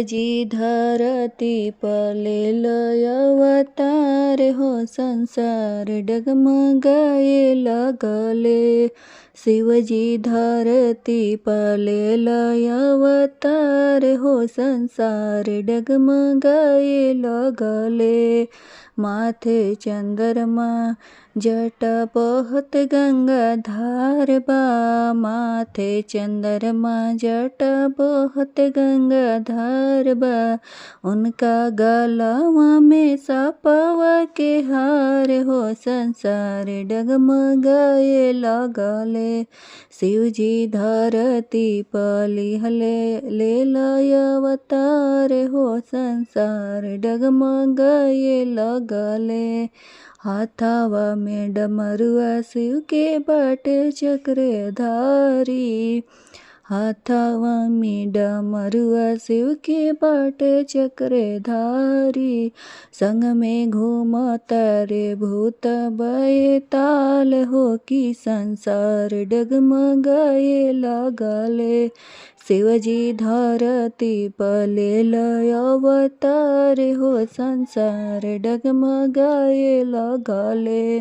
जी धरती पले लय अवतार हो, संसार डगमगाए लगले। शिवजी धरती पले लय अवतार हो, संसार डगमगाए लगले। माथे चंद्रमा जटा बहत गंगा धार बा, माथे चंद्रमा जटा बहत गंगा धार बा। उनका गलवा में सापवा के हार हो, संसार डगमगाए लगले। शिवजी धरती पली ले लय अवतार हो, संसार डगमगाए लगले। हाथावा में डमरुआ शिव के बाटे चक्रधारी, हाथावा में डमरुआ शिव के बाटे चक्रधारी। संग में घूमता रे भूत बैताल हो, कि संसार डगमगाए लगले। शिवजी धरती पले लय अवतार हो, संसार डगमगाए लगले।